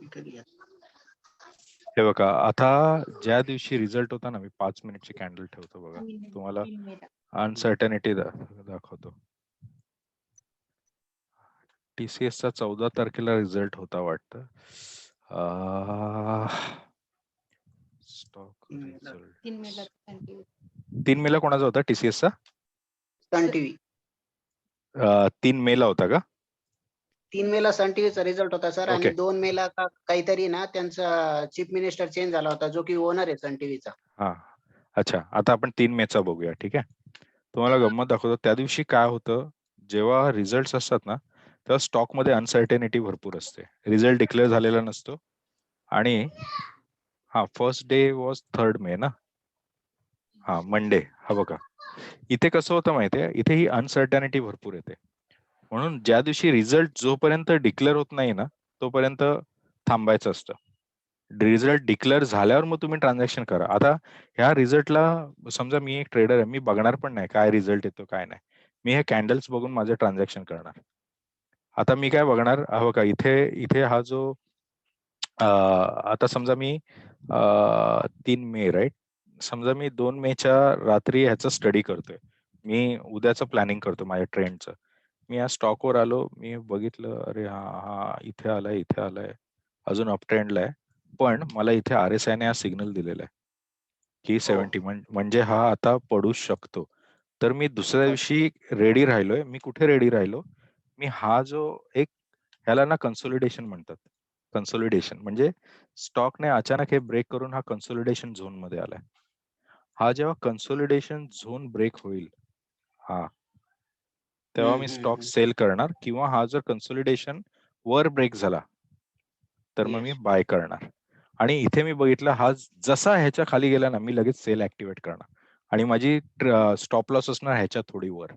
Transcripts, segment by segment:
हे बघा, आता ज्या दिवशी रिझल्ट होता ना, मी 5 मिनिटची कॅन्डल ठेवतो बघा, तुम्हाला अनसर्टनिटी दाखवतो. TCS चा 14 तारखेला रिझल्ट होता वाटतं. स्टॉक रिझल्ट 3 मेला कोणाचा होता TCS चा? सन टीव्ही 3 मेला होता का? 3 मेला सन टीव्हीचा रिझल्ट होता सर, आणि ओके. 2 मेला काहीतरी ना त्यांचा चीफ मिनिस्टर चेंज झाला होता, जो की ओनर आहे सन टीव्हीचा. हा, अच्छा. आता आपण 3 मेचा बघूया, ठीक आहे. तुम्हाला गंमत दाखवतो. त्या दिवशी काय होतं, जेव्हा रिझल्ट असतात ना, तेव्हा स्टॉकमध्ये अनसर्टेनिटी भरपूर असते. रिझल्ट डिक्लेअर झालेला नसतो. आणि हा, फर्स्ट डे वॉज 3 मे ना, हा मंडे. हा बघा, इथे कसं होतं माहितीये, इथे ही अनसर्टॅनिटी भरपूर येते. म्हणून ज्या दिवशी रिझल्ट जोपर्यंत डिक्लेअर होत नाही ना, तोपर्यंत थांबायचं असतं. रिझल्ट डिक्लेअर झाल्यावर मग तुम्ही ट्रान्झॅक्शन करा. आता ह्या रिझल्टला, समजा मी एक ट्रेडर आहे, मी बघणार पण नाही काय रिझल्ट येतो काय नाही. मी हे कॅन्डल्स बघून माझे ट्रान्झॅक्शन करणार. आता मी काय बघणार, हा बघा, इथे इथे हा जो आता समजा मी 3 मे राईट, समजा मी 2 मेच्या रात्री ह्याचा स्टडी करतोय. मी उद्याचं प्लॅनिंग करतो माझ्या ट्रेंडचं. मी या स्टॉकवर आलो, मी बघितलं, अरे हा हा इथे आलाय, इथे आलाय, अजून अप ट्रेंडला आहे. पण मला इथे RSI ने हा सिग्नल दिलेला आहे की 70, म्हणजे हा आता पडू शकतो. तर मी दुसऱ्या दिवशी रेडी राहिलोय. मी कुठे रेडी राहिलो, मी हा जो एक, ह्याला ना कन्सोलिडेशन म्हणतात. कन्सोलिडेशन म्हणजे स्टॉकने अचानक हे ब्रेक करून हा कन्सोलिडेशन झोन मध्ये आलाय. हा जेव्हा कन्सोलिडेशन झोन ब्रेक होईल, हा, तेव्हा मी स्टॉक सेल करणार. किंवा हा जर कन्सोलिडेशन वर ब्रेक झाला तर मग मी बाय करणार. आणि इथे मी बघितलं, हा जसा ह्याच्या खाली गेला ना, मी लगेच सेल ऍक्टिव्हेट करणार. आणि माझी स्टॉप लॉस असणार ह्याच्या थोडी वर,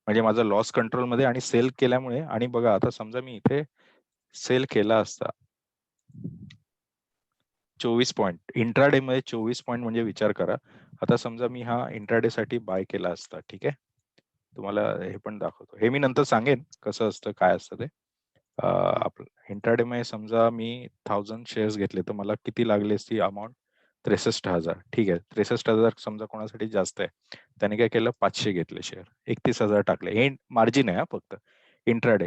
म्हणजे माझा लॉस कंट्रोल मध्ये. आणि सेल केल्यामुळे, आणि बघा आता समजा मी इथे सेल केला असता 24 पॉईंट, इंट्राडे मध्ये 24 पॉईंट, म्हणजे विचार करा. आता समजा मी हा इंट्राडे साठी बाय केला असता, ठीक आहे. तुम्हाला हे पण दाखवतो, हे मी नंतर सांगेन कसं असतं काय असतं ते. आपलं इंट्राडे मध्ये समजा मी 1000 शेअर्स घेतले, तर मला किती लागली असती अमाऊंट? 63,000. ठीक आहे, 63,000 समजा कोणासाठी जास्त आहे, त्याने काय केलं, 500 घेतले शेअर, 31,000 टाकले. हे मार्जिन आहे फक्त इंट्राडे.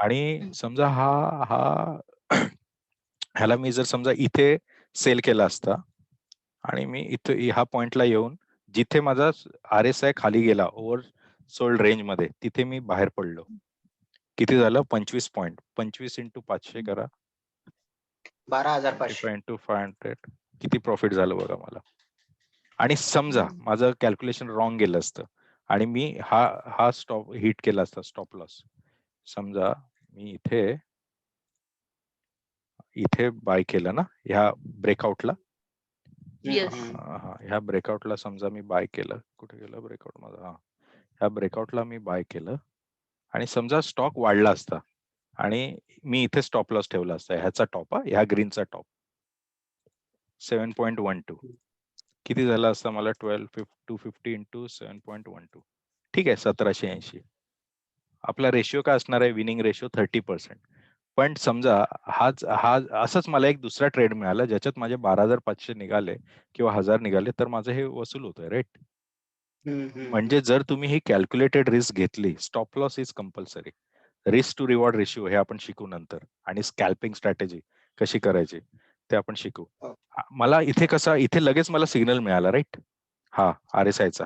आणि समजा हा हा ह्याला मी जर समजा इथे सेल केला असता, आणि मी इथे ह्या पॉइंटला येऊन जिथे माझा RSI खाली गेला ओव्हर सोल्ड रेंज मध्ये, तिथे मी बाहेर पडलो. किती झालं? 25 पॉईंट. 25 × 500 करा, 12,500. × 500, किती प्रॉफिट झालं बघा मला. आणि समजा माझं कॅल्क्युलेशन रॉंग गेलं असतं आणि मी हा स्टॉप हिट केला असता, स्टॉप लॉस. समजा मी इथे बाय केलं ना, ह्या ब्रेकआउटला, ह्या ब्रेकआउटला समजा मी बाय केलं. कुठे गेलं ब्रेकआउट माझा? हा, ह्या ब्रेकआउटला मी बाय केलं. आणि समजा स्टॉक वाढला असता आणि मी इथे स्टॉप लॉस ठेवला असता, ह्याचा टॉप, ह्या ग्रीनचा टॉप, 7.12. किती झाला असता मला? 250 × 7.12. ठीक आहे, 1780. आपला रेशिओ काय असणार आहे? Winning ratio 30%. पण समजा हा असंच मला एक दुसरा ट्रेड मिळाला ज्याच्यात माझे 12,500 निघाले किंवा 1000 निघाले, तर माझं हे वसूल होतंय, राईट? म्हणजे जर तुम्ही ही कॅल्क्युलेटेड रिस्क घेतली, stop loss is compulsory. Risk to reward ratio हे आपण शिकू नंतर, आणि स्कॅल्पिंग स्ट्रॅटेजी कशी करायची ते आपण शिकू. मला इथे कसा, इथे लगेच मला सिग्नल मिळाला, राईट? हा, RSIचा.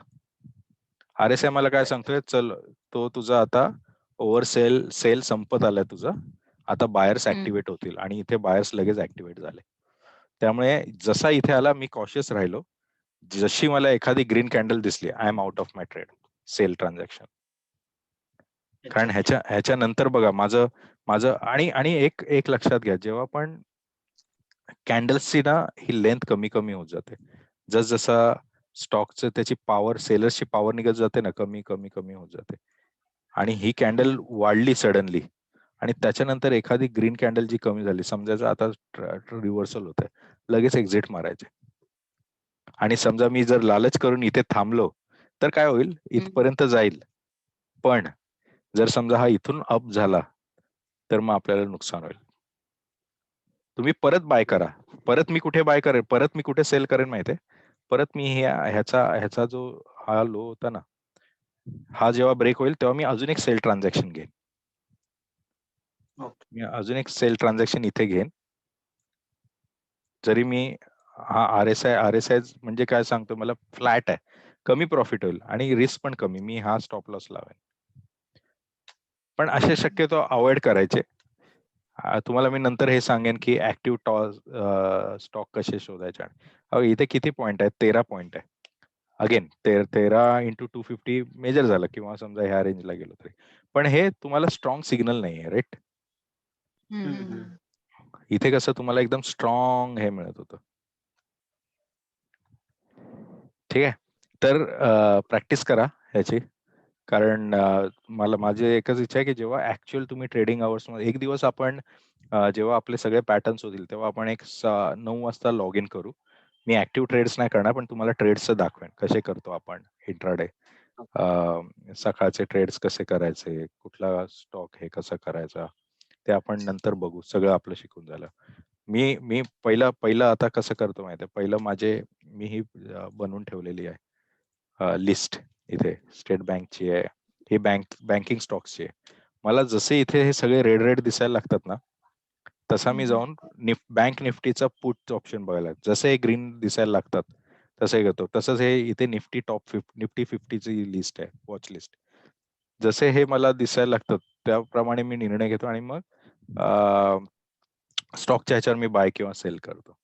RSI मला काय सांगतोय, चल तो तुझा आता ओव्हर सेल संपत आलाय तुझा, आता बायर्स ऍक्टिव्हेट होतील. आणि इथे बायर्स लगेच ऍक्टिव्हेट झाले. त्यामुळे जसा इथे आला, मी कॉशियस राहिलो. जशी मला एखादी ग्रीन कॅन्डल दिसली, I am out of my trade, sell transaction. कारण ह्याच्या नंतर बघा माझं आणि एक लक्षात घ्या, जेव्हा पण कॅन्डल्सची ना ही लेंथ कमी कमी होत जाते, जसा स्टॉकचं त्याची पॉवर, सेलर्सची पॉवर निघत जाते ना, कमी कमी कमी होत जाते. आणि ही कॅन्डल वाढली सडनली, आणि त्याच्यानंतर एखादी ग्रीन कॅन्डल जी कमी झाली, समजायचं आता रिव्हर्सल होत आहे, लगेच एक्झिट मारायचे. आणि समजा मी जर लालच करून इथे थांबलो, तर काय होईल, इथपर्यंत जाईल. पण जर समजा हा इथून अप झाला, तर मग आपल्याला नुकसान होईल. तुम्ही परत बाय करा. परत मी कुठे बाय करेन, परत मी कुठे सेल करेन माहितीये, परत मी ह्याचा जो हा लो होता ना, हा जेव्हा ब्रेक होईल तेव्हा मी अजून एक सेल ट्रान्झॅक्शन घेईन. ओके. मी अजून एक सेल ट्रान्झॅक्शन इथे घेईन. जरी मी हा आर एस आय म्हणजे काय सांगतो, मला फ्लॅट आहे, कमी प्रॉफिट होईल आणि रिस्क पण कमी, मी हा स्टॉप लॉस लावेन. पण असे शक्यतो अवॉइड करायचे. तुम्हाला मी नंतर हे सांगेन की ऍक्टिव्ह स्टॉक कसे शोधायचे. इथे किती पॉईंट आहेत? 13 पॉईंट आहे. अगेन 13 इंटू 250 मेजर झालं किंवा समजा ह्या रेंजला गेलो तरी, पण हे तुम्हाला स्ट्रॉंग सिग्नल नाहीये, राईट? इथे कसं तुम्हाला एकदम स्ट्रॉंग हे मिळत होतं. ठीक आहे, तर प्रॅक्टिस करा ह्याची. कारण मला माझी एकच इच्छा आहे की जेव्हा ऍक्च्युअल तुम्ही ट्रेडिंग आवर्स मध्ये एक दिवस आपण जेव्हा आपले सगळे पॅटर्न्स होतील तेव्हा आपण 9 वाजता लॉग इन करू. मी ऍक्टिव्ह ट्रेड्स नाही करणार, पण तुम्हाला ट्रेड्सचं दाखवेन कसे करतो आपण इंट्राडे. सकाळचे ट्रेड्स कसे करायचे, कुठला स्टॉक हे कसा करायचा, ते आपण नंतर बघू. सगळं आपलं शिकून झालं. मी मी पहिलं पहिलं आता कसं करतो माहिती आहे, पहिलं मी ही बनवून ठेवलेली आहे लिस्ट. इथे स्टेट बँकची आहे, ही बँकिंग स्टॉक्सची आहे. मला जसे इथे हे सगळे रेड रेड दिसायला लागतात ना, तसा मी जाऊन बँक निफ्टीचा पुट ऑप्शन बघायला, जसे हे ग्रीन दिसायला लागतात तसे घेतो. तसंच हे इथे निफ्टी 50ची लिस्ट आहे, वॉच लिस्ट. जसे हे मला दिसायला लागतात त्याप्रमाणे मी निर्णय घेतो आणि मग स्टॉकच्या ह्याच्यावर मी बाय किंवा सेल करतो.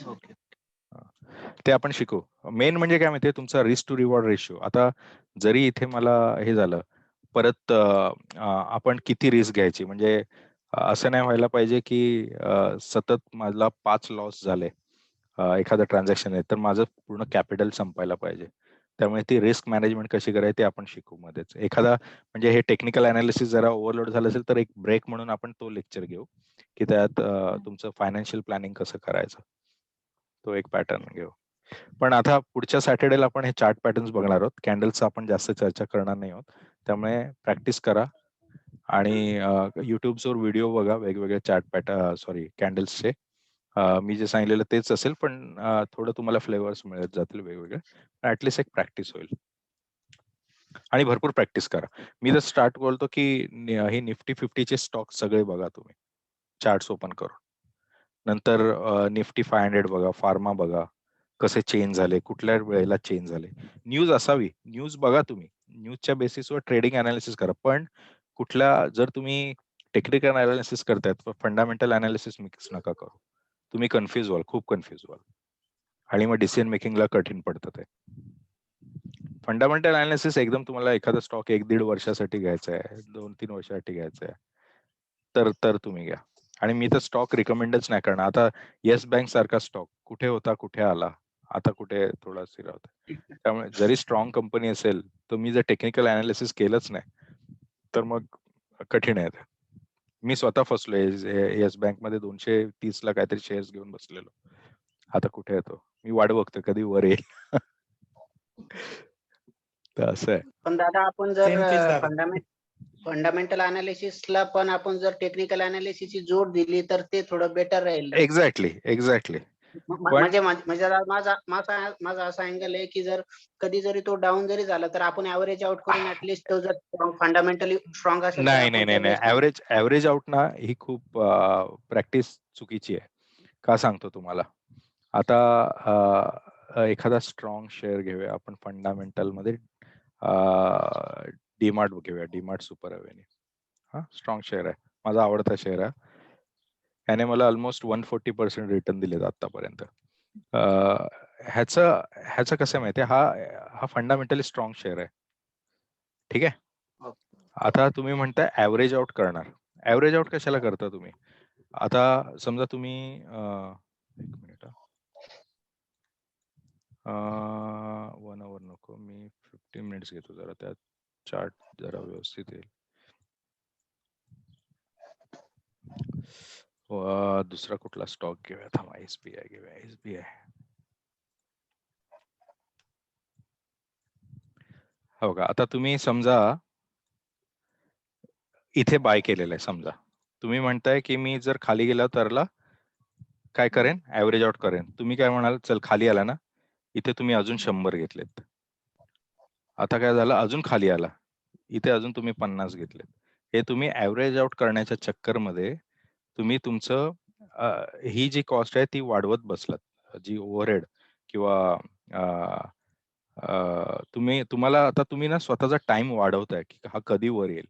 ओके. ते आपण शिकू. मेन म्हणजे काय माहितीये, तुमचा रिस्क टू रिवॉर्ड रेशिओ. आता जरी इथे मला हे झालं, परत आपण किती रिस्क घ्यायची, म्हणजे असं नाही व्हायला पाहिजे की सतत मला 5 लॉस झाले एखादं ट्रान्झॅक्शन आहे, तर माझं पूर्ण कॅपिटल संपायला पाहिजे. त्यामुळे ती रिस्क मॅनेजमेंट कशी करायची ते आपण शिकू मध्येच. एखादा म्हणजे हे टेक्निकल अनालिसिस जरा ओव्हरलोड झालं असेल तर एक ब्रेक म्हणून आपण तो लेक्चर घेऊ की त्यात तुमचं फायनान्शियल प्लॅनिंग कसं करायचं, तो एक पॅटर्न घेऊ. पण आता पुढच्या सॅटर्डेला आपण हे चार्ट पॅटर्न्स बघणार आहोत. कॅन्डल्सचं आपण जास्त चर्चा करणार नाही आहोत. त्यामुळे प्रॅक्टिस करा आणि युट्यूबवर व्हिडिओ बघा वेगवेगळे कॅन्डल्सचे. मी जे सांगितलेलं तेच असेल, पण थोडं तुम्हाला फ्लेवर्स मिळत जातील वेगवेगळे. ऍटलिस्ट एक प्रॅक्टिस होईल आणि भरपूर प्रॅक्टिस करा. मी जर स्टार्ट बोलतो की ही निफ्टी 50चे स्टॉक सगळे बघा तुम्ही, चार्ट्स ओपन करून. नंतर निफ्टी 500 बघा, फार्मा बघा, कसे चेंज झाले, कुठल्या वेळेला चेंज झाले. न्यूज असावी, न्यूज बघा तुम्ही, न्यूजच्या बेसिसवर ट्रेडिंग अनालिसिस करा. पण जर तुम्ही टेक्निकल अनालिसिस करतायत, फंडामेंटल अनालिसिस मिक्स नका करू. तुम्ही कन्फ्युज व्हाल, खूप कन्फ्युज व्हाल आणि मग डिसिजन मेकिंगला कठीण पडतं ते. फंडामेंटल अनालिसिस एकदम तुम्हाला एखादा स्टॉक 1-1.5 वर्षासाठी घ्यायचा आहे, 2-3 वर्षासाठी घ्यायचा आहे, तर तुम्ही घ्या. आणि मी तर स्टॉक रिकमेंडच नाही करणार. आता येस बँक सारखा स्टॉक कुठे होता, कुठे आला, आता कुठे थोडा स्थिर होता. त्यामुळे जरी स्ट्रॉंग कंपनी असेल, तर मी जर टेक्निकल अनालिसिस केलंच नाही तर मग कठीण आहे. मी स्वतः फसलोय येस बँक मध्ये 230 ला काहीतरी शेअर्स घेऊन बसलेलो. आता कुठे येतो, मी वाट बघतोय कधी वर येईल. तर असं आहे. पण दादा आपण जर सेम चीज दादा. फंडामेंटल अनालिसिसला पण आपण जर टेक्निकल अनालिसिसची जोड दिली तर ते थोडं बेटर राहील. एक्झॅक्टली. पण म्हणजे म्हणजे माझा असा अँगल आहे की जर कधी जरी तो डाऊन जरी झाला तर आपण ऍव्हरेज आउट करून ऍटलीस्ट तो जर फंडामेंटली स्ट्रॉंग असेल तर नाही आपण नाही नाही नाही त्यावेळेस ऍव्हरेज आउट ना ही खूप प्रॅक्टिस चुकीची आहे. का सांगतो तुम्हाला. आता एखादा स्ट्रॉंग शेअर घेऊया आपण फंडामेंटल मध्ये. डीमार्ट घेऊया, डीमार्ट सुपर अवेन्यू. हा स्ट्रॉंग शेअर आहे, माझा आवडता शेअर आहे. याने मला ऑलमोस्ट 140% रिटर्न दिलेत आतापर्यंत. ह्याचं कसं आहे माहितीये, हा फंडामेंटली स्ट्रॉंग शेअर आहे. ठीक आहे. आता तुम्ही म्हणताय ऍव्हरेज आउट करणार. ऍव्हरेज आउट कशाला करता तुम्ही? आता समजा तुम्ही 1 मिनिट, 1 आवर नको, मी 15 मिनिट्स घेतो, जरा त्यात चार्ट जरा व्यवस्थित येईल. दुसरा कुठला स्टॉक घेऊया, थांबा, एसबीआय घेऊया. एसबीआय हो का. आता तुम्ही समजा इथे बाय केलेलं आहे समजा, तुम्ही म्हणताय की मी जर खाली गेला तरला काय करेन, ऍव्हरेज आउट करेन. तुम्ही काय म्हणाल, चल खाली आला ना, इथे तुम्ही अजून 100 घेतलेत. आता काय झालं, अजून खाली आला, इथे अजून तुम्ही 50 घेतलेत. हे तुम्ही ऍव्हरेज आउट करण्याच्या चक्करमध्ये तुम्ही तुमचं ही जी कॉस्ट आहे ती वाढवत बसलात, जी ओव्हरहेड किंवा तुम्हाला आता तुम्ही ना स्वतःचा टाइम वाढवताय की हा कधी वर येईल.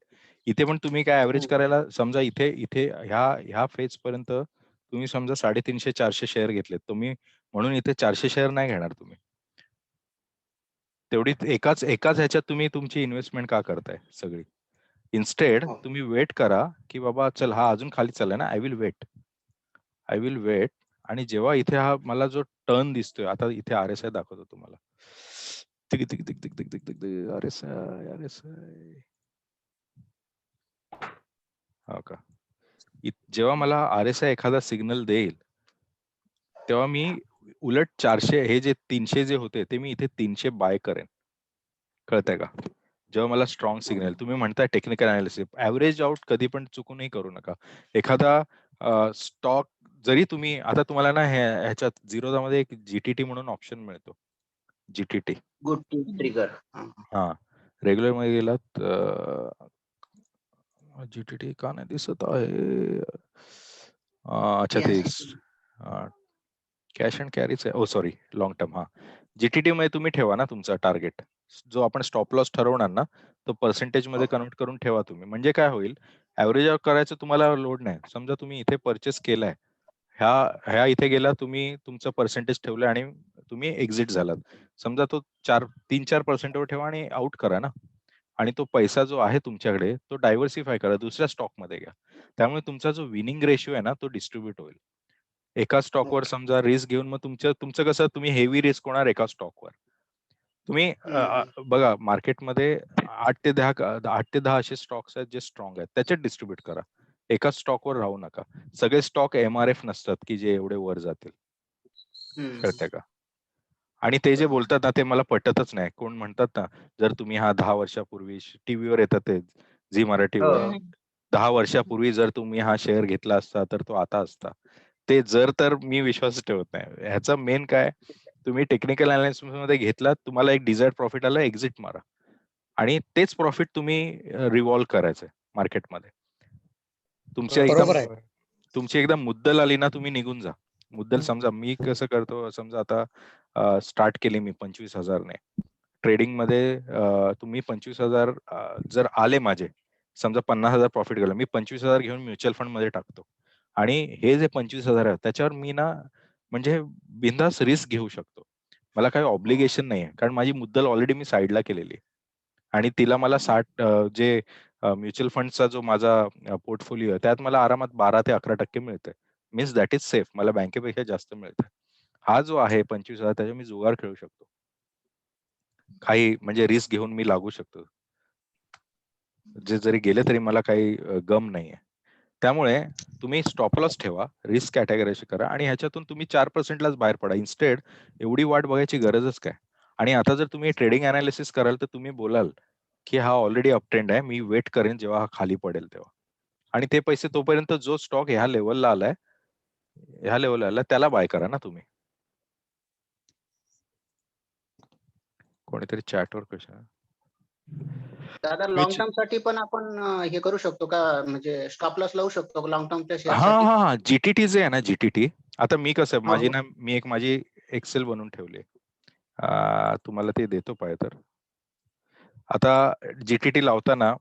इथे पण तुम्ही काय ऍव्हरेज करायला समजा इथे इथे ह्या फेज पर्यंत तुम्ही समजा 350-400 शेअर घेतलेत तुम्ही, म्हणून इथे 400 शेअर नाही घेणार तुम्ही. तेवढी एकाच एकाच ह्याच्यात तुम्ही तुमची इन्व्हेस्टमेंट का करताय सगळी. इन्स्टेड तुम्ही वेट करा की बाबा चल हा अजून खाली चाललाय ना, आय विल वेट. आणि जेव्हा इथे हा मला जो टर्न दिसतोय, आता इथे RSI दाखवतो तुम्हाला. तिक तिक तिक तिक तिक तिक तिक RSI. हो का. जेव्हा मला RSI एखादा सिग्नल देईल, तेव्हा मी उलट 400 हे जे 300 जे होते ते मी इथे 300 बाय करेन. कळतंय का? जेव्हा मला स्ट्रॉंग सिग्नल, तुम्ही म्हणताय टेक्निकल अनालिसिस, ऍव्हरेज आउट कधी पण चुकूनही करू नका. एखादा स्टॉक जरी तुम्ही आता तुम्हाला ना ह्याच्यात झिरोधामध्ये एक GTT म्हणून ऑप्शन मिळतो. GTT. Good trigger. हा, रेग्युलर मध्ये गेलात, GTT का नाही दिसत आहे? अच्छा, ते कॅश अँड कॅरीच आहे. ओ सॉरी, लॉंग टर्म. हा, GTT मध्ये तुम्ही ठेवा ना तुमचा टार्गेट. जो आपण स्टॉप लॉस ठरवणार ना, तो पर्सेंटेज मध्ये कन्वर्ट करून ठेवा तुम्ही. म्हणजे काय होईल, ऍव्हरेज करायचं तुम्हाला लोड नाही. समजा तुम्ही इथे परचेस केलाय, ह्या इथे गेला, तुम्ही तुमचं पर्सेंटेज ठेवलं आणि तुम्ही एक्झिट झालात. समजा तो 3-4% वर ठेवा आणि आउट करा ना. आणि तो पैसा जो आहे तुमच्याकडे तो डायव्हर्सिफाय करा, दुसऱ्या स्टॉक मध्ये घ्या. त्यामुळे तुमचा जो विनिंग रेशिओ आहे ना तो डिस्ट्रीब्युट होईल. एका स्टॉकवर समजा रिस्क घेऊन मग तुमचं कसं, तुम्ही हेवी रिस्क होणार एका स्टॉकवर. तुम्ही बघा मार्केटमध्ये 8 ते 10 असे स्टॉक्स आहेत जे स्ट्रॉंग आहेत, त्याच्यात डिस्ट्रीब्युट करा. एका स्टॉकवर राहू नका. सगळे स्टॉक MRF नसतात की जे एवढे वर जातील. कळतंय का? आणि ते जे बोलतात ना ते मला पटतच नाही. कोण म्हणतात ना, जर तुम्ही हा 10 वर्षापूर्वी टीव्हीवर येतात ते झी मराठीवर, 10 वर्षापूर्वी जर तुम्ही हा शेअर घेतला असता तर तो आता असता. ते जर तर मी विश्वास ठेवत नाही. ह्याचा मेन काय, तुम्ही टेक्निकल अनालिसिस मध्ये घेतला, तुम्हाला एक डिझायर्ड प्रॉफिट आलं, एक्झिट मारा. आणि तेच प्रॉफिट तुम्ही रिव्हॉल्व करायचंय मार्केटमध्ये. तुमची एकदम मुद्दल आली ना, तुम्ही निघून जा. मुद्दल समजा मी कसं करतो, समजा आता स्टार्ट केली मी 25,000 ने ट्रेडिंग मध्ये. तुम्ही 25,000 जर आले माझे, समजा 50,000 प्रॉफिट गेलं, मी 25,000 घेऊन म्युच्युअल फंड मध्ये टाकतो. आणि हे जे 25,000 आहेत त्याच्यावर मी ना म्हणजे बिंदास रिस्क घेऊ शकतो. मला काही ऑब्लिगेशन नाहीये, कारण माझी मुद्दल ऑलरेडी मी साईडला केलेली आहे. आणि तिला मला 60 जे म्युच्युअल फंडचा जो माझा पोर्टफोलिओ आहे त्यात मला आरामात 12% ते 11% मिळतंय. Means that is safe. मला बँकेपेक्षा जास्त मिळतंय. हा जो आहे 25,000 त्याच्यावर मी जुगार खेळू शकतो. काही म्हणजे रिस्क घेऊन मी लागू शकतो. जे जरी गेले तरी मला काही गम नाहीये. त्यामुळे तुम्ही स्टॉप लॉस ठेवा, रिस्क कॅटेगराईज करा आणि ह्याच्यातून तुम्ही 4% लाच बाहेर पडा. इन्स्टेड एवढी वाट बघायची गरजच काय? आणि आता जर तुम्ही ट्रेडिंग अनालिसिस कराल तर तुम्ही बोलाल की हा ऑलरेडी अप ट्रेंड आहे, मी वेट करेन जेव्हा हा खाली पडेल तेव्हा. आणि ते पैसे तोपर्यंत जो स्टॉक ह्या लेवलला आलाय त्याला बाय करा ना तुम्ही. कोणीतरी चॅटवर क्वेश्चन. दादा लॉंग टर्म साठी पण आपण हे करू शकतो का, म्हणजे स्टॉप लॉस लावू शकतो का लॉंग टर्मच्या शेअर हा साठी? हा GTT जे आहे ना, GTT. आता मी कसं हो, हो. मी माझी एक्सेल बनवून ठेवली. तुम्हाला ते देतो पाहिजे तर. आता GTT लावताना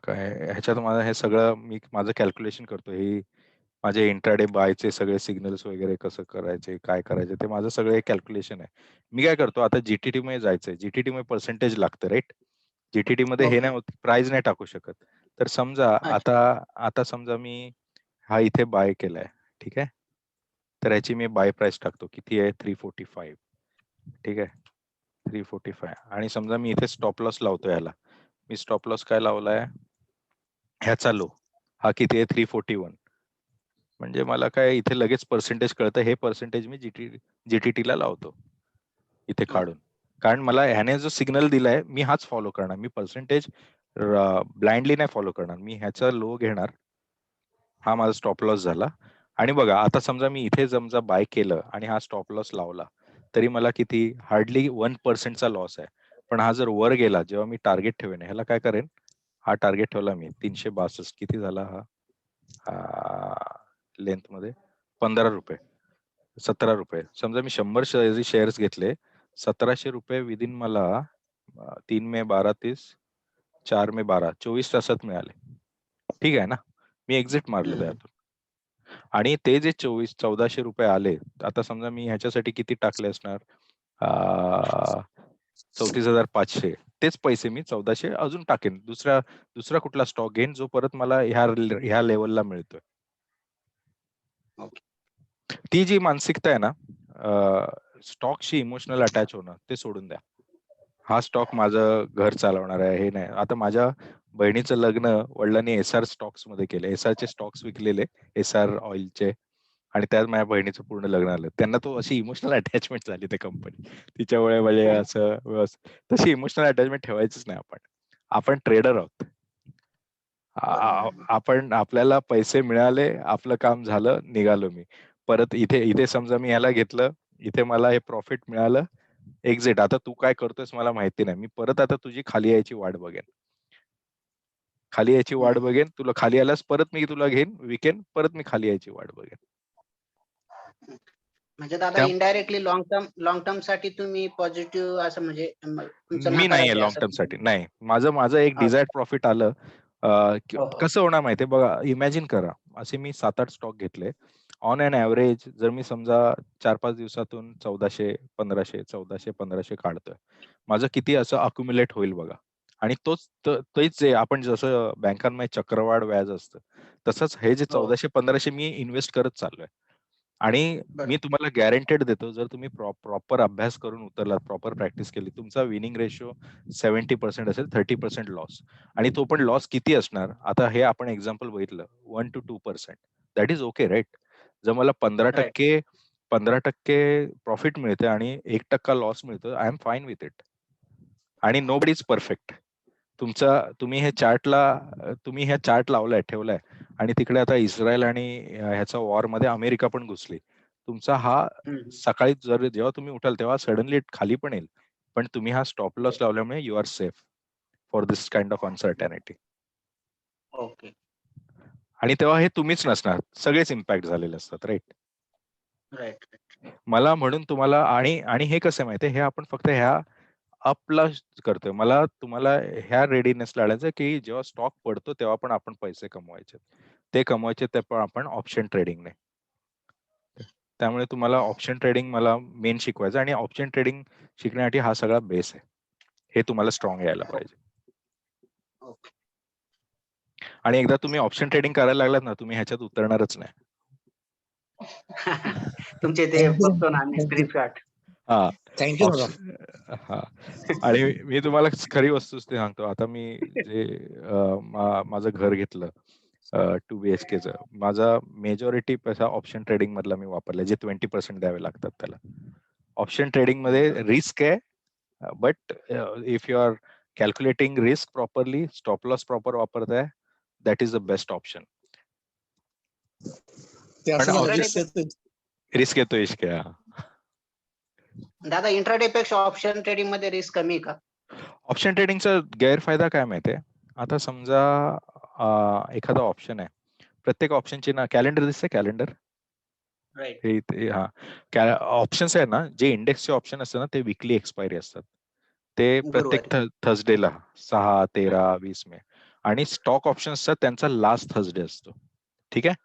काय ह्याच्यात माझं हे सगळं मी माझं कॅल्क्युलेशन करतो. हे माझे इंट्राडे बायचे सगळे सिग्नल्स वगैरे कसं करायचे, काय करायचे, ते माझं सगळं कॅल्क्युलेशन आहे. मी काय करतो, आता GTT मध्ये जायचंय, GTT मध्ये पर्सेंटेज लागतं, राईट? GTT मध्ये हे ओके. नाही होत, प्राइस नाही टाकू शकत. तर समजा अच्छा. आता समजा मी हा इथे बाय केलाय, ठीक आहे? तर याची मी बाय प्राइस टाकतो, किती आहे? 345. ठीक आहे, 345. आणि समजा मी इथे स्टॉप लॉस लावतो ह्याला. मी स्टॉप लॉस काय लावलाय, ह्याचा लो. हा किती आहे? 341. म्हणजे मला काय इथे लगेच पर्सेंटेज कळतं. हे पर्सेंटेज मी GTT ला लावतो इथे काढून. कारण मला ह्याने जो सिग्नल दिलाय मी हाच फॉलो करणार. मी पर्सेंटेज ब्लाइंडली नाही फॉलो करणार मी, ह्याचा लो घेणार, हा माझा स्टॉप लॉस झाला. आणि बघा आता समजा मी इथे समजा बाय केलं आणि हा स्टॉप लॉस लावला, तरी मला किती हार्डली 1% लॉस आहे. पण हा जर वर गेला, जेव्हा मी टार्गेट ठेवेन, ह्याला काय करेन, हा टार्गेट ठेवला मी 362, किती झाला हा लेंथ मध्ये 15 रुपये 17 रुपये. समजा मी 100 शेअर्स घेतले, 1700 रुपये विदिन मला 3 मे 12 30 4 मे 12 24 तासात मिळाले. ठीक आहे ना, मी एक्झिट मारलं त्यातून. आणि ते जे 1400 रुपये आले, आता समजा मी ह्याच्यासाठी किती टाकले असणार, 34,500. तेच पैसे मी 1400 अजून टाकेन, दुसरा कुठला स्टॉक घेईन जो परत मला ह्या लेवलला मिळतोय. ती जी मानसिकता आहे ना, स्टॉकशी इमोशनल अटॅच होणं, ते सोडून द्या. हा स्टॉक माझं घर चालवणार आहे हे नाही. आता माझ्या बहिणीचं लग्न वडिलांनी एसआर स्टॉक्स मध्ये केले, एसआरचे स्टॉक्स विकलेले, एसआर ऑइलचे, आणि त्यात माझ्या बहिणीचं पूर्ण लग्न आलं. त्यांना तो अशी इमोशनल अटॅचमेंट झाली त्या कंपनी, तिच्यामुळे म्हणजे असं तशी इमोशनल अटॅचमेंट ठेवायचीच नाही. आपण ट्रेडर आहोत. आपण आपल्याला पैसे मिळाले, आपलं काम झालं, निघालो मी परत. इथे समजा मी ह्याला घेतलं, इथे मला हे प्रॉफिट मिळालं, एक्झिट. आता तू काय करतोयस मला माहिती नाही, मी परत आता तुझी खाली यायची वाट बघेन, तुला खाली आल्यास परत मी तुला घेईन, विकेन, परत मी खाली यायची वाट बघेन. म्हणजे दादा इनडायरेक्टली लॉंग टर्म साठी तुम्ही पॉझिटिव्ह असं म्हणजे मी नाहीये लॉंग टर्म साठी. नाही, माझं एक डिझायर्ड प्रॉफिट आलं. कसं होणार माहितीये बघा, इमॅजिन करा, असे मी 7-8 स्टॉक घेतले. ऑन अन ऍव्हरेज जर मी समजा 4-5 दिवसातून 1400 1500 1400 1500 काढतोय, माझं किती असं अक्युम्युलेट होईल बघा. आणि तेच जे आपण जसं बँकांमध्ये चक्रवाढ व्याज असतं, तसंच हे जे 1400 1500 मी इन्व्हेस्ट करत चाललोय. आणि मी तुम्हाला गॅरंटेड देतो, जर तुम्ही प्रॉपर अभ्यास करून उतरलात, प्रॉपर प्रॅक्टिस केली, तुमचा विनिंग रेशो 70% असेल, 30% लॉस. आणि तो पण लॉस किती असणार, आता हे आपण एक्झाम्पल बघितलं, 1 to 2%. That is okay, right. जर मला 15% प्रॉफिट मिळते आणि 1% लॉस मिळतो, I am fine with it. आणि नोबडी इज परफेक्ट. तुम्ही ह्या चार्ट लावलाय, ठेवलाय, आणि तिकडे आता इस्रायल आणि ह्याचा वॉर मध्ये अमेरिका पण घुसली. तुमचा हा सकाळी जेव्हा तुम्ही उठाल तेव्हा सडनली खाली पण येईल, पण तुम्ही हा स्टॉप लॉस लावल्यामुळे you are safe for this kind of uncertainty. Okay. आणि तेव्हा हे तुम्हीच नसणार, सगळेच इम्पॅक्ट झालेले असतात, राईट. राईट. मला म्हणून तुम्हाला, आणि हे कसं माहितीये, हे आपण फक्त ह्या अपला करतोय. मला तुम्हाला ह्या रेडीनेस लावायचं की जेव्हा स्टॉक पडतो तेव्हा पण आपण पैसे कमवायचे, ते कमवायचे ते पण आपण ऑप्शन ट्रेडिंगने. त्यामुळे तुम्हाला ऑप्शन ट्रेडिंग मला मेन शिकवायचं, आणि ऑप्शन ट्रेडिंग शिकण्यासाठी हा सगळा बेस आहे, हे तुम्हाला स्ट्रॉंग यायला पाहिजे. आणि एकदा तुम्ही ऑप्शन ट्रेडिंग करायला लागलात ना, तुम्ही ह्याच्यात उतरणारच नाही. तुमचे ते बघतो ना आम्ही स्क्रीनशॉट. हा, थँक्यू दादा. हा. आणि मी तुम्हाला खरी वस्तुस्थिती सांगतो. आता मी जे माझं घर घेतलं 2 BHKचं, माझा मेजॉरिटी पैसा ऑप्शन ट्रेडिंग मधला मी वापरला, जे 20% द्यावे लागतात त्याला. ऑप्शन ट्रेडिंग मध्ये रिस्क आहे, but if you are calculating risk properly, stop loss proper वापरताय, that is the best option. ते असं मला रिस्क येतो इश्क. दादा इंट्राडे पेक्षा ऑप्शन ट्रेडिंग मध्ये रिस्क कमी आहे का? ऑप्शन ट्रेडिंगचा गैरफायदा काय माहितीये, आता समजा एखादा ऑप्शन आहे, प्रत्येक ऑप्शनची ना कॅलेंडर दिसते, कॅलेंडर. हा, ऑप्शन्स आहे ना, जे इंडेक्सचे ऑप्शन असतात ना, ते विकली एक्सपायरी असतात. ते प्रत्येक थर्सडेला 6, 13, 20 मे. आणि स्टॉक ऑप्शन असतात, त्यांचा लास्ट थर्सडे असतो. ठीक आहे.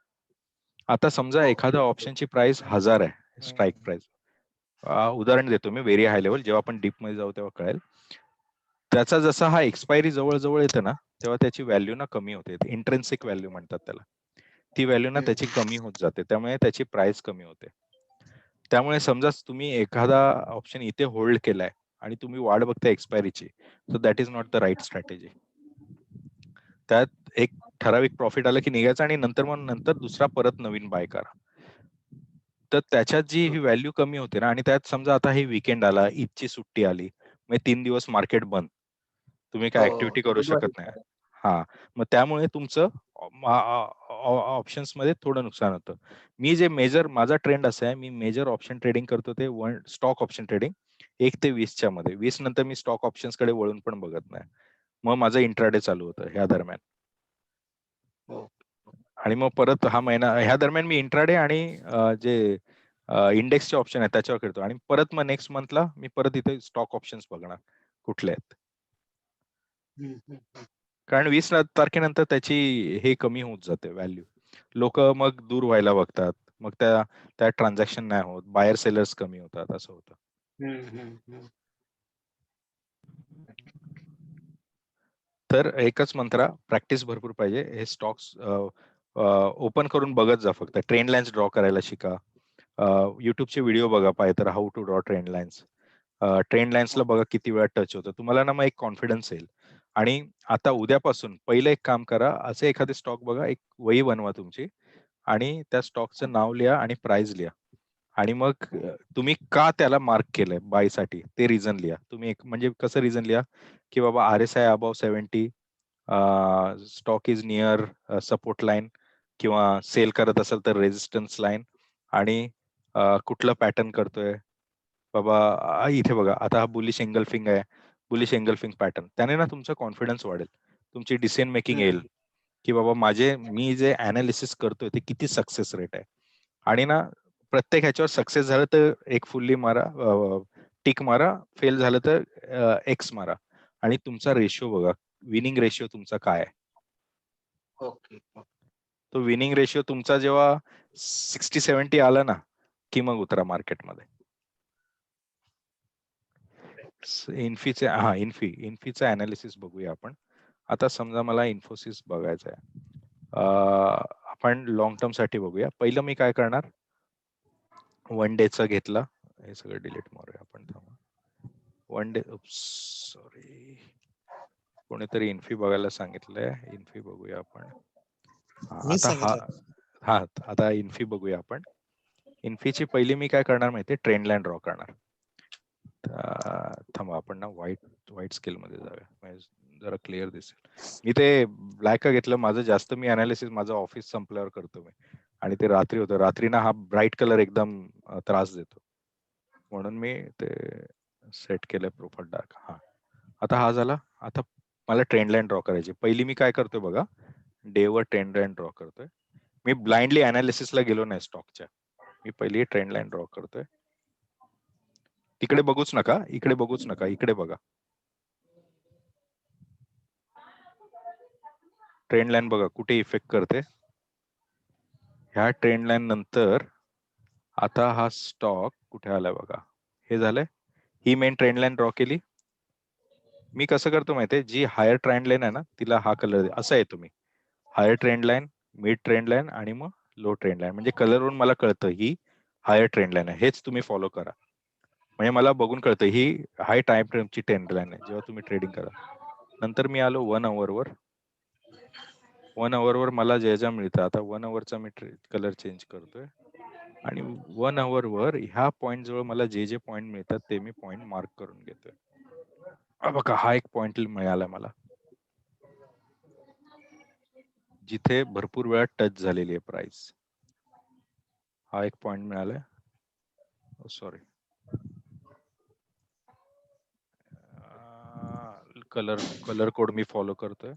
आता समजा एखादा ऑप्शनची प्राइस 1000 आहे, स्ट्राईक प्राइस. उदाहरण देतो मी, व्हेरी हाय लेवल, जेव्हा आपण डीप मध्ये जाऊ तेव्हा कळेल. त्याचा जसा हा एक्सपायरी जवळ येते ना, तेव्हा त्याची व्हॅल्यू ना कमी होते. इंट्रेन्सिक व्हॅल्यू म्हणतात त्याला. ती व्हॅल्यू ना त्याची कमी होत जाते, त्यामुळे त्याची प्राइस कमी होते. त्यामुळे समजा तुम्ही एखादा ऑप्शन इथे होल्ड केलाय आणि तुम्ही वाट बघताय एक्सपायरीची, so that is not the right strategy. त्यात एक ठराविक प्रॉफिट आलं की निघायचं, आणि नंतर दुसरा परत नवीन बाय करा. तर त्याच्यात जी ही व्हॅल्यू कमी होते ना, आणि त्यात समजा आता हे वीकेंड आला, ईदची सुट्टी आली, मग 3 दिवस मार्केट बंद, तुम्ही काय ऍक्टिव्हिटी करू शकत नाही. हा, मग त्यामुळे तुमचं ऑप्शन्स मध्ये थोडं नुकसान होतं. मी जे माझा ट्रेंड असा आहे, मी मेजर ऑप्शन ट्रेडिंग करतो ते स्टॉक ऑप्शन ट्रेडिंग 1 ते 20 मध्ये. 20 नंतर मी स्टॉक ऑप्शन्स कडे वळून पण बघत नाही. मग माझं इंट्राडे चालू होतं ह्या दरम्यान. आणि मग परत हा महिना ह्या दरम्यान मी इंट्राडे आणि जे इंडेक्सचे ऑप्शन आहे त्याच्यावर करतो, आणि परत मग नेक्स्ट मंथला मी परत इथे स्टॉक ऑप्शन्स बघणार कुठले आहेत. कारण 20 तारखेनंतर त्याची हे कमी होत जाते व्हॅल्यू. लोक मग दूर व्हायला बघतात, मग त्या ट्रान्झॅक्शन नाही होत, बायर सेलर्स कमी होतात, असं होतं. तर एकच मंत्र, प्रॅक्टिस भरपूर पाहिजे. हे स्टॉक्स ओपन करून बघत जा, फक्त ट्रेंड लाईन्स ड्रॉ करायला शिका. युट्यूबचे व्हिडिओ बघा पाहिजे तर, how to draw trend lines. Trend लाईन्सला बघा किती वेळा टच होतं, तुम्हाला ना मग एक कॉन्फिडन्स येईल. आणि आता उद्यापासून पहिलं एक काम करा, असे एखादे स्टॉक बघा, एक वही बनवा तुमची आणि त्या स्टॉकचं नाव लिहा आणि प्राइस लिहा. आणि मग तुम्ही का त्याला मार्क केलंय बाय साठी ते रिझन लिहा. तुम्ही एक म्हणजे कसं रिझन लिहा की बाबा RSI above 70, stock is near support line, किंवा सेल करत असेल तर रेजिस्टन्स लाईन, आणि कुठलं पॅटर्न करतोय बाबा. इथे बघा, आता हा बुलिश एंगल्फिंग आहे, बुलिश एंगल्फिंग पॅटर्न. त्याने ना तुमचा कॉन्फिडन्स वाढेल, तुमची डिसिजन मेकिंग येईल की बाबा मी जे अनालिसिस करतोय ते किती सक्सेस रेट आहे. आणि ना प्रत्येक ह्याच्यावर सक्सेस झालं तर एक फुल्ली मारा, टिक मारा, फेल झालं तर एक्स मारा, आणि तुमचा रेशिओ बघा, विनिंग रेशिओ तुमचा काय आहे. ओके. तो विनिंग रेशिओ तुमचा जेव्हा 60-70 आला ना, की मग उतरा मार्केटमध्ये. इन्फीचं अनालिसिस बघूया आपण. आता समजा मला इन्फोसिस बघायचं आहे, आपण लॉंग टर्म साठी बघूया. पहिलं मी काय करणार, 1 डेचं घेतला, हे सगळं डिलीट मारूया आपण. 1 डे, सॉरी, कोणीतरी इन्फी बघायला सांगितलंय, इन्फी बघूया आपण. आता इन्फी बघूया आपण. इन्फीची पहिली मी काय करणार माहितीये, ट्रेंड लाईन ड्रॉ करणार. थांबा, आपण ना व्हाईट स्केल मध्ये जाऊया, जरा क्लिअर दिसेल. मी ते ब्लॅक का घेतलं, माझं जास्त मी अनालिसिस माझं ऑफिस संपल्यावर करतो मी, आणि ते रात्री होतं. रात्री ना हा ब्राईट कलर एकदम त्रास देतो, म्हणून मी ते सेट केलंय प्रोफाईल डार्क. हा, आता हा झाला. आता मला ट्रेंड लाईन ड्रॉ करायची. पहिली मी काय करतोय बघा, डेवर ट्रेंड लाईन ड्रॉ करतोय. मी ब्लाइंडली अनालिसिसला गेलो नाही स्टॉकच्या, मी पहिली ट्रेंड लाईन ड्रॉ करतोय. तिकडे बघूच नका, इकडे बघूच नका, इकडे बघा. ट्रेंड लाईन बघा कुठे इफेक्ट करते. ह्या ट्रेंड लाईन नंतर आता हा स्टॉक कुठे आलाय बघा, हे झालंय. ही मेन ट्रेंड लाईन ड्रॉ केली. मी कसं करतो माहितीये, जी हायर ट्रेंड लाईन आहे ना, तिला हा कलर असा येतो. मी higher trend line, mid trend line आणि मग लो ट्रेंड लाईन, म्हणजे कलरवरून मला कळतं ही हायर ट्रेंड लाईन आहे. हेच तुम्ही फॉलो करा, म्हणजे मला बघून कळतं ही हाय टाइम फ्रेमची ट्रेंड लाईन आहे जेव्हा तुम्ही ट्रेडिंग करा. नंतर मी आलो 1 आवरवर. 1 आवरवर मला जे जे मिळतं, आता 1 आवरचा मी कलर चेंज करतोय, आणि 1 आवरवर ह्या पॉइंट जवळ मला जे पॉइंट मिळतात ते मी पॉइंट मार्क करून घेतोय. बघा, हा एक पॉइंट मिळाला मला, जिथे भरपूर वेळा टच झालेली आहे प्राइस. हा एक पॉइंट मिळालाय. सॉरी, कलर कोड मी फॉलो करतोय.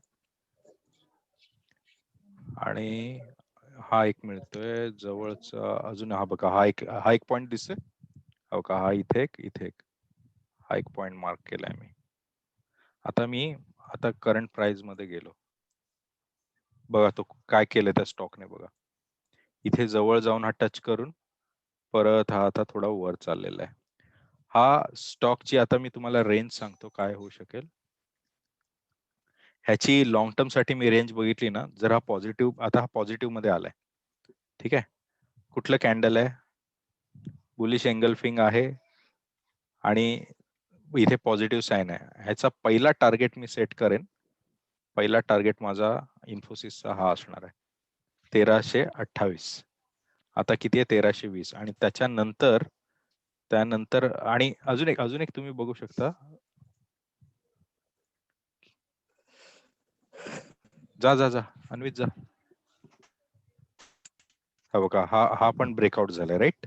आणि हा एक मिळतोय जवळचा अजून. हा बघा, हा एक पॉइंट दिसतोय. हो का, हा इथे एक हा एक पॉइंट मार्क केलाय मी. आता करंट प्राइस मध्ये गेलो, बघा तो काय केलं त्या स्टॉकने. बघा, इथे जवळ जाऊन हा टच करून परत हा आता थोडा वर चाललेला आहे. हा स्टॉकची आता मी तुम्हाला रेंज सांगतो काय होऊ शकेल. ह्याची लॉंग टर्म साठी मी रेंज बघितली ना, जर हा पॉझिटिव्ह, आता हा पॉझिटिव्ह मध्ये आलाय, ठीक आहे. कुठलं कॅन्डल आहे, बुलिश एंगल्फिंग आहे, आणि इथे पॉझिटिव्ह साइन आहे. ह्याचा पहिला टार्गेट मी सेट करेन. पहिला टार्गेट माझा इन्फोसिसचा हा असणार आहे 1328. आता किती आहे, 1320. आणि त्यानंतर आणि अजून एक तुम्ही बघू शकता, जा जा जा अन्वित जा. हा बघा, हा पण ब्रेकआउट झालाय, राईट?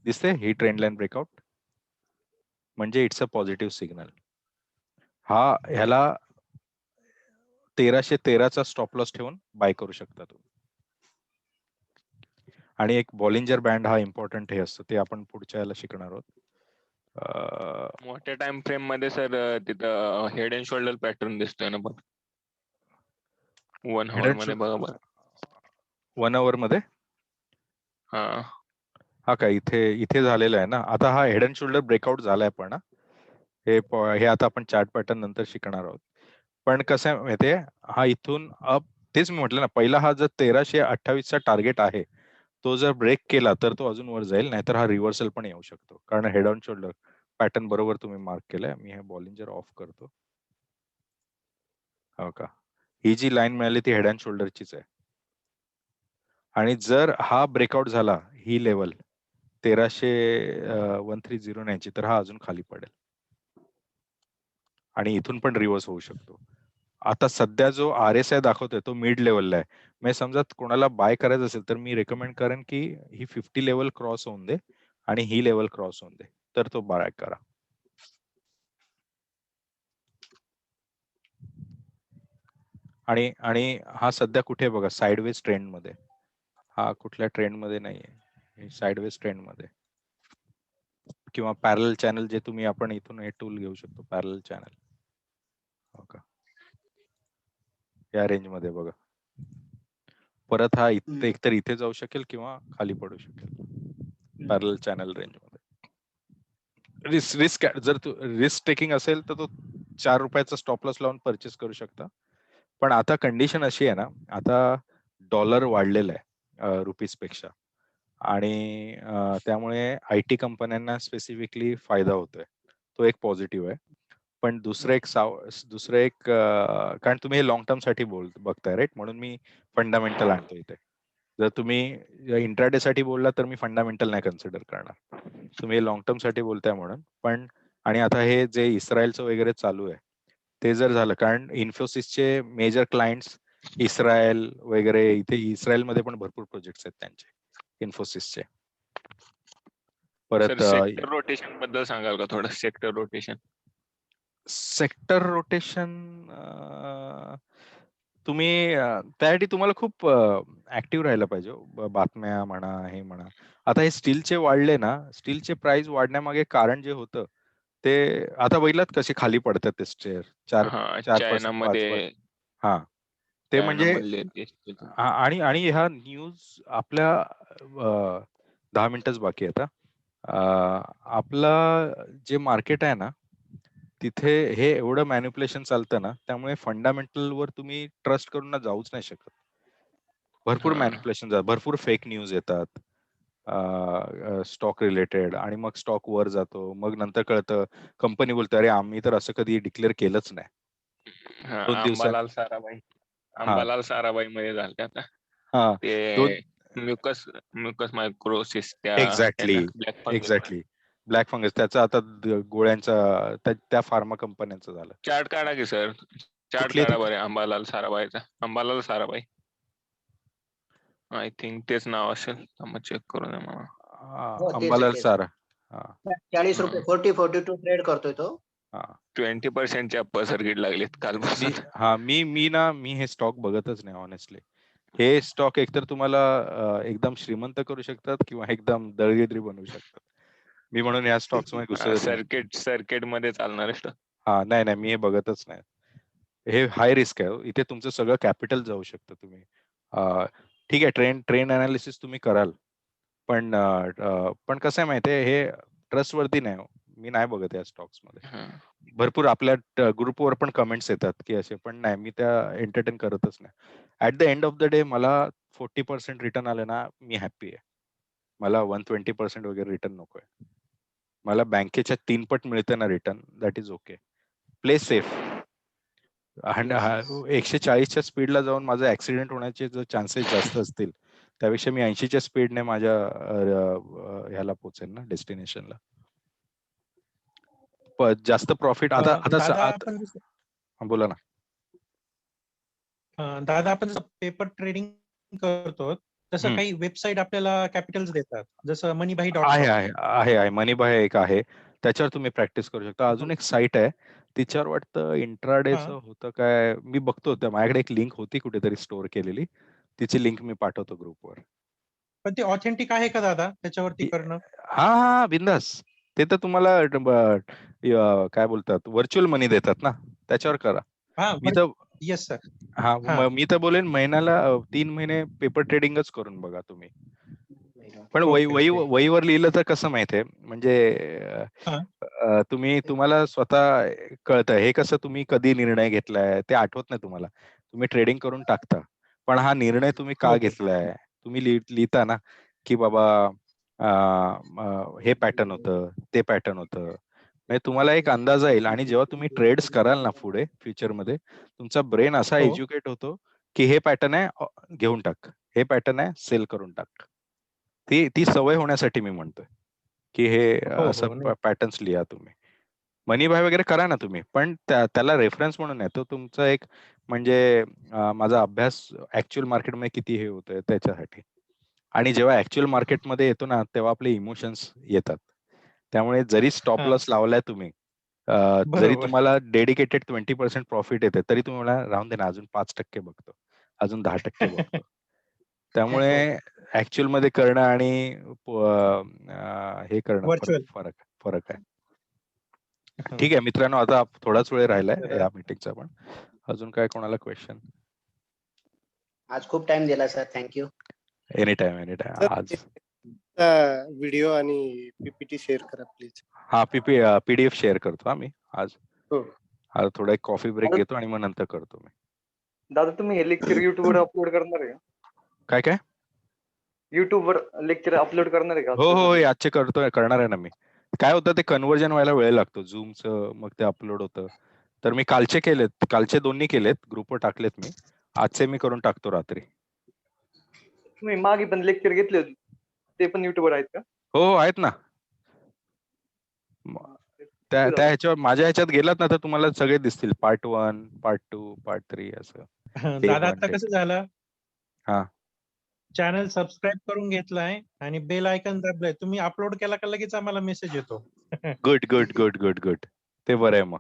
दिसते ही ट्रेंड लाईन ब्रेकआउट, म्हणजे इट्स अ पॉझिटिव्ह सिग्नल. ह्याला 1313चा स्टॉप लॉस ठेवून बाय करू शकता तुम्ही. आणि एक बॉलिंजर बँड हा इम्पॉर्टंट हे असतं, ते आपण पुढच्या याला शिकणार आहोत. मोठ्या टाइम फ्रेम मध्ये सर तिथं हेड अँड शोल्डर पॅटर्न दिसतोय ना बघ, 1 hour मध्ये बघा बरं. 1 hour मध्ये हा हा काय इथे झालेला आहे ना. आता हा हेड अँड शोल्डर ब्रेकआउट झालाय, पण हे आता आपण चार्ट पॅटर्न नंतर शिकणार आहोत. पण कसं आहे माहितीये, हा इथून अप, तेच मी म्हटलं ना, पहिला हा जर 1328चा टार्गेट आहे, तो जर ब्रेक केला तर तो अजून वर जाईल, नाहीतर हा रिव्हर्सल पण येऊ शकतो, कारण हेड अँड शोल्डर पॅटर्न बरोबर तुम्ही मार्क केलाय. मी हे बॉलिंजर ऑफ करतो. हो का, ही जी लाईन मिळाली ती हेड अँड शोल्डरचीच आहे. आणि जर हा ब्रेकआउट झाला, ही लेवल 1330 ची, तर हा अजून खाली पडेल आणि इथून पण रिव्हर्स होऊ शकतो. आता सध्या जो RSI दाखवतोय तो मिड लेवलला आहे. म्हणजे समजा कोणाला बाय करायचं असेल तर मी रेकमेंड करेन की ही 50 लेवल क्रॉस होऊन दे आणि ही लेवल क्रॉस होऊन दे, तर तो बाय करा. आणि हा सध्या कुठे बघा, साइडवेज ट्रेंड मध्ये. हा कुठल्या ट्रेंड मध्ये नाहीये, साइडवेज ट्रेंड मध्ये. किंवा पॅरल चॅनल, जे तुम्ही आपण इथून हे टूल घेऊ शकतो, पॅरल चॅनल. हो का, या रेंज मध्ये बघा. परत हा एकतर इथे जाऊ शकेल किंवा खाली पडू शकेल पॅरल चॅनल रेंज मध्ये. रिस्क जर रिस्क टेकिंग असेल तर तो 4 रुपयाचा स्टॉप लॉस लावून परचेस करू शकता. पण आता कंडिशन अशी आहे ना, आता डॉलर वाढलेला आहे रुपीज पेक्षा, आणि त्यामुळे IT कंपन्यांना स्पेसिफिकली फायदा होतोय, तो एक पॉझिटिव्ह आहे. पण दुसरं एक कारण तुम्ही हे लॉंग टर्म साठी बघताय, राईट? म्हणून मी फंडामेंटल आणतो इथे. जर तुम्ही इंट्राडे साठी बोलला तर मी फंडामेंटल नाही कन्सिडर करणार. तुम्ही लॉंग टर्म साठी बोलताय म्हणून. पण आणि आता हे जे इस्रायलचं वगैरे चालू आहे, ते जर झालं, कारण इन्फोसिसचे मेजर क्लायंट्स इस्रायल वगैरे, इथे इस्रायलमध्ये पण भरपूर प्रोजेक्ट्स आहेत त्यांचे, इन्फोसिसचे. परत सेक्टर रोटेशन बद्दल सांगाल का थोडं? सेक्टर रोटेशन तुम्ही त्यासाठी तुम्हाला खूप ऍक्टिव्ह राहायला पाहिजे. बातम्या म्हणा, हे म्हणा. आता हे स्टीलचे वाढले ना, स्टीलचे प्राइस वाढण्यामागे कारण जे होतं ते आता बघितलात कसे खाली पडतात ते शेअर, 4% चायनामध्ये 5%. हा, ते म्हणजे मधले आणि ह्या न्यूज आपल्या 10 मिनिटच बाकी आहे आता. आपलं जे मार्केट आहे ना, तिथे हे एवढं मॅनिप्युलेशन चालतं ना, त्यामुळे फंडामेंटल वर तुम्ही ट्रस्ट करून जाऊच नाही शकत. भरपूर मॅनिप्युलेशन, भरपूर फेक न्यूज येतात स्टॉक रिलेटेड, आणि मग स्टॉक वर जातो. मग नंतर कळतं, कंपनी बोलते अरे आम्ही तर असं कधी डिक्लेअर केलंच नाही. 2 दिवसांनी हा अंबालाल साराभाई मध्ये झालं आता हा ते म्युकस मायक्रोसिस एक्झॅक्टली ब्लॅक फंगस, त्याचा आता गोळ्यांचा त्या फार्मा कंपन्यांचं झालं. चार्ट काढा की सर, चार्ट कुठली काढा बरे अंबालाल साराभाई. आय थिंक तेच नाव असेल, चेक करून मला. अंबालाल सारा. 40 रुपये 42 ट्रेड करतोय तो. 20% अप्पर सर्किट लागलेत कालपासून. मी हे स्टॉक बघतच नाही ऑनेस्टली. हे स्टॉक एकतर तुम्हाला एकदम श्रीमंत करू शकतात किंवा एकदम दळगेद्री बनवू शकतात. मी म्हणून या स्टॉक्स मध्ये घुसतच नाही. सर्किट मध्ये चालणार स्टॉक. नाही मी हे बघतच नाही. हे हाय रिस्क आहे. इथे तुमचं सगळं कॅपिटल जाऊ शकतं. तुम्ही ठीक आहे, ट्रेंड अनालिसिस तुम्ही कराल, पण कसं आहे माहितीये, हे ट्रस्टवर्दी नाही. मी नाही बघत या स्टॉक्स मध्ये. भरपूर आपल्या ग्रुपवर पण कमेंट्स येतात की असे, पण नाही, मी त्या एंटरटेन करतच नाही. At the end of the day मला 40% रिटर्न आले ना, मी हॅप्पी आहे. मला 120% वगैरे रिटर्न नकोय. मला बँकेच्या 3 पट मिळते ना return, that is okay. Play safe. 140च्या स्पीडला जाऊन माझा ऍक्सिडेंट होण्याचे जर चान्सेस जास्त असतील, त्यापेक्षा मी 80च्या स्पीडने माझ्या ह्याला पोहोचेन ना, डेस्टिनेशनला. जास्त प्रॉफिट आता दादा आपण बोला ना. दादा आपण जसं पेपर ट्रेडिंग करतो तसं हम्म. काही वेबसाईट आपल्याला कॅपिटल्स देतात जसं मनीभाई आहे .com. आहे आहे आहे मनीबाय एक आहे, त्याच्यावर तुम्ही प्रॅक्टिस करू शकता. अजून एक साईट आहे, तिच्यावर वाटतं इंट्राडेचं होतं काय, मी बघतो. त्या माझ्याकडे एक लिंक होती कुठेतरी स्टोअर केलेली, तिची लिंक मी पाठवतो ग्रुपवर. पण ते ऑथेंटिक आहे का दादा त्याच्यावरती करणं? हा हा बिंदास. ते तर तुम्हाला काय बोलतात व्हर्च्युअल मनी देतात ना, त्याच्यावर करा. हा मी तर येस सर. हा हा. मी तर बोलेन महिन्याला 3 महिने पेपर ट्रेडिंगच करून बघा तुम्ही. पण ओके, वहीवर लिहिलं तर कसं माहितीये, म्हणजे हा. तुम्हाला स्वतः कळतं. हे कसं तुम्ही कधी निर्णय घेतलाय ते आठवत नाही तुम्हाला. तुम्ही ट्रेडिंग करून टाकता. पण हा निर्णय तुम्ही का हो. घेतलाय? तुम्ही लिहिता ना, की बाबा हे पॅटर्न होतं, ते पॅटर्न होतं. म्हणजे तुम्हाला एक अंदाज येईल आणि जेव्हा तुम्ही ट्रेड्स कराल ना पुढे फ्युचरमध्ये, तुमचा ब्रेन असा हो. एज्युकेट होतो, की हे पॅटर्न आहे घेऊन टाक. हे पॅटर्न आहे सेल करून टाक. ती सवय होण्यासाठी मी म्हणतोय, की हे हो, असं नाही. पॅटर्न्स लिहा तुम्ही. मनी बाय वगैरे करा ना तुम्ही, पण त्याला रेफरन्स म्हणून आहे. तो तुमचा एक म्हणजे माझा अभ्यास ऍक्च्युअल मार्केटमध्ये किती हे होतंय त्याच्यासाठी. आणि जेव्हा ऍक्च्युअल मार्केटमध्ये येतो ना, तेव्हा आपले इमोशन्स येतात. त्यामुळे जरी स्टॉप हा. लॉस लावलाय तुम्ही, जरी बरोबर. तुम्हाला डेडिकेटेड 20% प्रॉफिट येते, तरी तुम्हाला राहून दे ना, अजून 5% बघतो, अजून 10% बघतो. त्यामुळे ऍक्च्युअल मध्ये करणं आणि हे करणं व्हर्च्युअल. फरक आहे. ठीक आहे मित्रांनो, आता थोडाच वेळ राहिलाय या मीटिंगचा पण. अजून काय कोणाला क्वेश्चन? आज खूप टाइम दिला सर, थँक्यू. एनी टाइम आज व्हिडिओ आणि पीपीटी शेअर करा प्लीज. हा पीडीएफ शेअर करतो आम्ही आज. हो. आज थोडा एक कॉफी ब्रेक घेतो आणि मग नंतर करतो मी. दादा तुम्ही हे लेक्चर युट्यूब वर अपलोड करणार आहे का? काय युट्यूब वर लेक्चर अपलोड करणार आहे का? हो आजचे करणार आहे ना मी. काय होतं ते कन्व्हर्जन व्हायला वेळ लागतो झूमचं, मग ते अपलोड होतं. तर मी कालचे दोन्ही केलेत, ग्रुपवर टाकलेत मी. आजचे मी करून टाकतो रात्री. तुम्ही मागे पण लेक्चर घेतले होते ते पण युट्यूब वर आहेत का? हो आहेत ना. त्या ह्याच्यावर माझ्या ह्याच्यात गेलात ना तर तुम्हाला सगळे दिसतील. पार्ट 1, पार्ट 2, पार्ट 3 असं. दादा आता कसं झालं, हा चॅनल सबस्क्राईब करून घेतलाय आणि बेल आयकॉन दाबलाय. तुम्ही अपलोड केला का लगेच आम्हाला मेसेज येतो. गुड. ते बरं आहे मग.